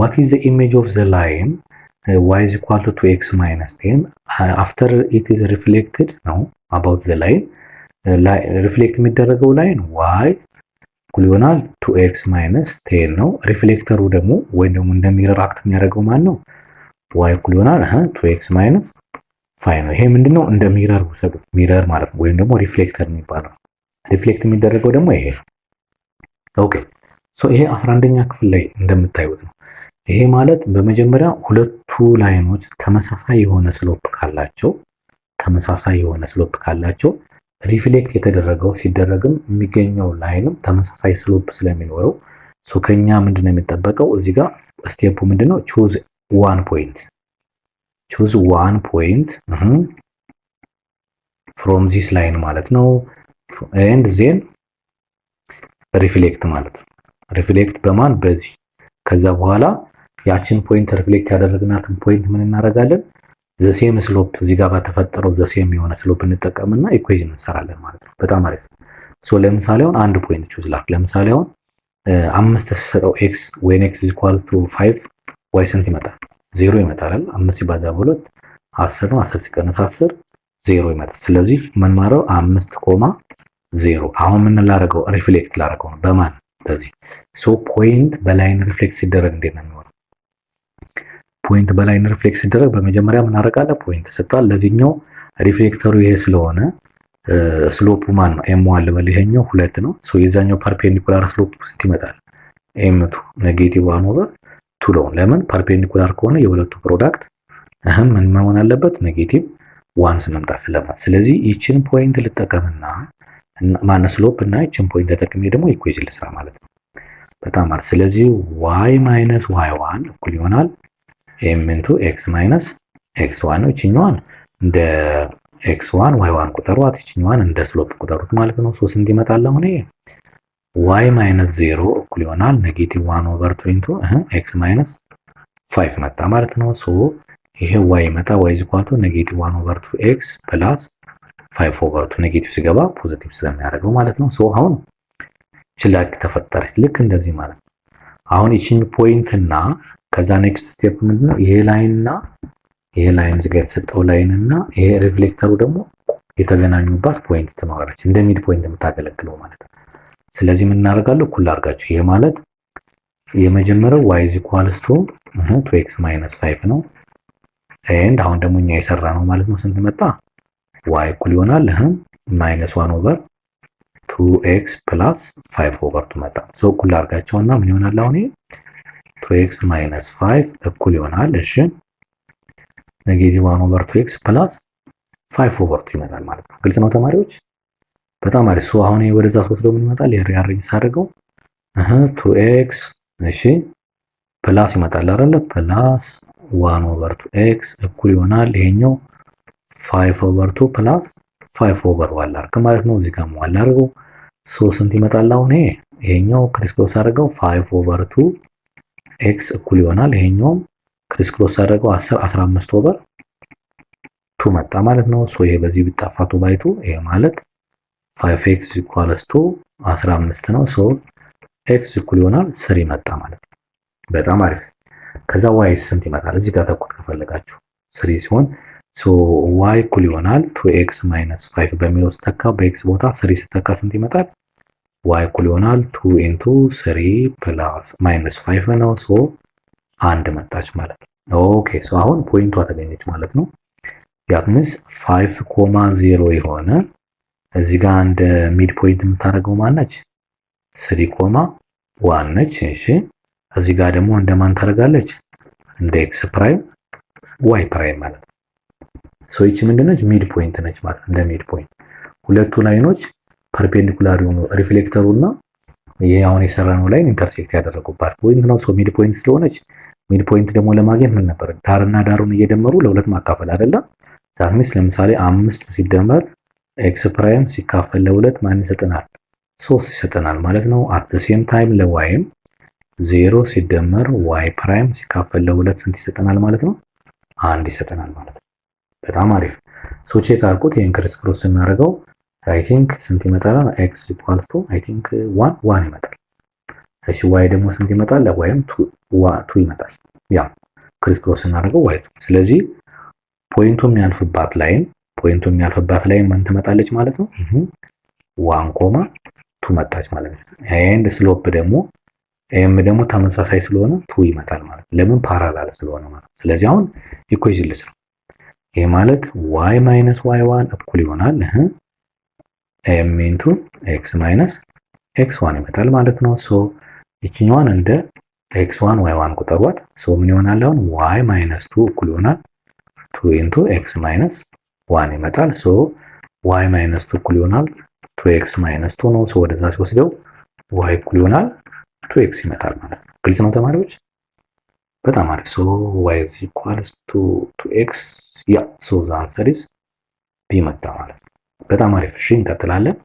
what is the image of the line y is equal to 2x minus 10 after it is reflected ነው about the line ሪፍሌክት የሚደረገው ላይን y እኩል ይሆናል 2x minus 10 ነው። ሪፍሌክተሩ ደግሞ ወይም ደግሞ እንደሚረር አክት የሚያደርገው ማን ነው? y እኩል ይሆናል 2x minus 5 ነው። ይሄ ምንድነው? እንደ ሚረር ውሰዱ። ሚረር ማለት ነው ወይም ደግሞ ሪፍሌክተር የሚባለው። ሪፍሌክት የሚደረገው ደግሞ ይሄ ኦኬ። ሶ ይሄ 11ኛ ክፍል ላይ እንደምታዩት ነው። ይሄ ማለት በመጀመሪያ ሁለቱ ላይኖች ተመሳሳይ የሆነ ስሎፕ ካላቸው ሪፍሌክት የተደረገው ሲደረግም የሚገኘው ላይንም ተመሳሳይ ስሎፕ ስለሚኖረው ሶ ከኛ ምንድነው የሚጠበቀው? እዚህ ጋር ስቴፑ ምንድነው? choose one point from this line ማለት ነው and then ሪፍሌክት ማለት ነው። ሪፍሌክት በማን? በዚህ። ከዛ በኋላ ያችን ፖይንት ሪፍሌክት ያደረግናትን ፖይንት ምን እናደርጋለን? ዘሴም ስሎፕ እዚህ ጋር በተፈጠረው ዘሴም የሆነ ስሎፕ እንጠቀምና ኢኩዌሽን እንሰራለን ማለት ነው። በጣም አሪፍ። ሶ ለምሳሌ አሁን አንድ ፖይንት ቹዝ ላክ። ለምሳሌ አሁን 5 ተሰጠው x when x is equal to 5 y ስንት ይመጣል? 0 ይመጣል አይደል? 5 ሲባዛ በ2 10 ነው። 10 ሲቀነስ 10 0 ይመጣል። ስለዚህ ምን ማረው 5,0 አሁን ምን ላደርገው? ሪፍሌክት ላደርገው ነው። በማን? በዚህ። ሶ ፖይንት በላይን ሪፍሌክት ሲደረግ እንዴት ነው የሚሆነው? ፖይንት በላይን ሪፍሌክት ሲደረግ በመጀመሪያ ምን አደርጋለሁ? ፖይንት ተሰጥቷል። ለዚህኛው ሪፍሌክተሩ ይሄ ስለሆነ ስሎፑ ማን ነው? m1 ልበል። ይሄኛው 2 ነው። ሶ የዛኛው ፐርፔንዲኩላር ስሎፕ ስንት ይመጣል? m2 -1/2 ነው። ለምን? ፐርፔንዲኩላር ከሆነ የሁለቱ ፕሮዳክት ምን መሆን አለበት? -1 ስንምጣ ስለማት። ስለዚህ ይችን ፖይንት ልጠቀምና ማን ስሎፕ እና ይችን ፖይንት ተጠቅሜ ደግሞ ኢኩዌሽን ልስራ ማለት ነው። በጣም አሪፍ። ስለዚህ y - y1 እኩል ይሆናል m into x minus x1 ነው። ይችኛዋን እንደ x1 y1 ቁጠሯት፣ ይችኛዋን እንደ ስሎፕ ቁጠሩት ማለት ነው። ሶ ስንት ይመጣል? አሁን ይሄ y - 0 እኩል ይሆናል -1/2 into x minus 5 መጣ ማለት ነው። ሶ ይሄ y መጣ y is equal to -1/2x plus 5/2 ኔጌቲቭ ሲገባ ፖዚቲቭ ስለሚያደርገው ማለት ነው። ሶ አሁን ችላክ ተፈጠረች ልክ እንደዚህ ማለት ነው። አሁን ይቺን ፖይንት እና ከዛ ኔክስት ስቴፕ ምንድነው? ይሄ ላይን እዚህ ጋር የተሰጠው ላይን እና ይሄ ሪፍሌክተሩ ደግሞ የተገናኙባት ፖይንት ትኖራለች፣ እንደ ሚድ ፖይንት የምታገለግለው ማለት ነው። ስለዚህ ምን እናደርጋለን? እኩል አድርጋችሁ። ይሄ ማለት የመጀመሪያው y is equal to 2x minus 5 ነው። ኤንድ አሁን ደግሞ እኛ የሰራ ነው ማለት ነው። ስንት መጣ? y እኩል ይሆናል -1/2x plus 5/2 መጣ። ሶ እኩል አድርጋቸውና ምን ይሆናል? አሁን 2x minus 5 እኩል ይሆናል እሺ -1/2x plus 5/2 ይመጣል ማለት ነው። ግልጽ ነው ተማሪዎች? በጣም አሪፍ። ሶ አሁን ወደዛ ወስደው ምን ይመጣል? ሪአሬንጅ ሳደርገው 2x እሺ ፕላስ ይመጣል አይደል? ፕላስ 1/2x እኩል ይሆናል ይሄኛው 5/2 ፕላስ 5/1 አድርግ ማለት ነው። እዚህ ጋር ሟላ አድርገው ሶ ስንት ይመጣል? አሁን ይሄኛው ክሪስክሮስ አድርገው 5/2 x እኩል ይሆናል ይሄኛው ክሪስክሮስ አድርገው 15/2 መጣ ማለት ነው። ሶ ይሄ በዚህ ቢጣፋቱ ባይቱ ይሄ ማለት 5x equals to 15 ነው። ሶ x እኩል ይሆናል 3 መጣ ማለት ነው። በጣም አሪፍ። ከዛ y ስንት ይመጣል? እዚህ ጋር ተኩት ከፈለጋችሁ 3 ሲሆን ሶ y እኩል ይሆናል 2x minus 5 በሚለው ስተካ በx ቦታ 3 ስተካ ስንት ይመጣል? y እኩል ይሆናል 2 into 3 plus minus 5 ነው። ሶ 1 መጣች ማለት ነው። ኦኬ ሶ አሁን ፖይንቷ ተገኘች ማለት ነው። ያምስ 5,0 የሆነ እዚህ ጋር እንደ ሚድ ፖይንት የምታደርገው ማነች? 3,1 ነች። እሺ እዚህ ጋር ደግሞ እንደማን ታደርጋለች? እንደ x ፕራይም y ፕራይም ማለት ነው። ሶ ይቺ ምንድነች? ሚድ ፖይንት ነች ማለት እንደ ሚድ ፖይንት ሁለቱ ላይኖች ፐርፔንዲኩላር የሆኑ ሪፍሌክተሩና ይሄ አሁን የሰራነው ላይን ኢንተርሴክት ያደረጉባት ፖይንት ነው። ሶ ሚድ ፖይንት ስለሆነች ሚድ ፖይንት ደግሞ ለማግኘት ምን ነበር? ዳርና ዳሩን እየደመሩ ለሁለት ማካፈል አይደለም። ዛትሚስ ለምሳሌ 5 ሲደመር x ፕራይም ሲካፈል ለሁለት ማን ይሰጠናል? 3 ይሰጠናል ማለት ነው። አት ዘ ሴም ታይም ለyም 0 ሲደመር y ፕራይም ሲካፈል ለሁለት ስንት ይሰጠናል ማለት ነው? 1 ይሰጠናል ማለት ነው። በጣም አሪፍ። ሶ ቼክ አድርጉት። ይሄን ክሪስ ክሮስ ስናደርገው አይ ቲንክ ስንት ይመጣል? x equals to አይ ቲንክ 1 ይመጣል። እሺ ዋይ ደግሞ ስንት ይመጣል? ዋይም 2 ይመጣል። ያ ክሪስ ክሮስ እናደርገው ዋይ። ስለዚህ ፖይንቱ የሚያልፍባት ላይን ምን ትመጣለች ማለት ነው? 1,2 መጣች ማለት ነው። ኤንድ ስሎፕ ደግሞ ኤም ደግሞ ተመሳሳይ ስለሆነ 2 ይመጣል ማለት ነው። ለምን? ፓራላል ስለሆነ ማለት ነው። ስለዚህ አሁን ኢኩዌሽን ልስራ። ይሄ ማለት y ማይነስ y1 እኩል ይሆናል ኤም ኢንቱ ኤክስ ማይነስ ኤክስ1 ይመጣል ማለት ነው። ሶ ይችኛዋን እንደ ኤክስ1 y1 ቁጠሯት። ሶ ምን ይሆናል አሁን y ማይነስ 2 እኩል ይሆናል 2 ኢንቱ ኤክስ ማይነስ 1 ይመጣል። ሶ y ማይነስ 2 እኩል ይሆናል 2x ማይነስ 2 ነው። ሶ ወደዛ ሲወስደው y እኩል ይሆናል 2x ይመጣል ማለት ነው። ግልጽ ነው ተማሪዎች? በጣም አሪፍ። ሶ y is equals to 2x ያ ሶ the answer is b መጣ ማለት ነው። በጣም አሪፍ። እሺ እንቀጥላለን።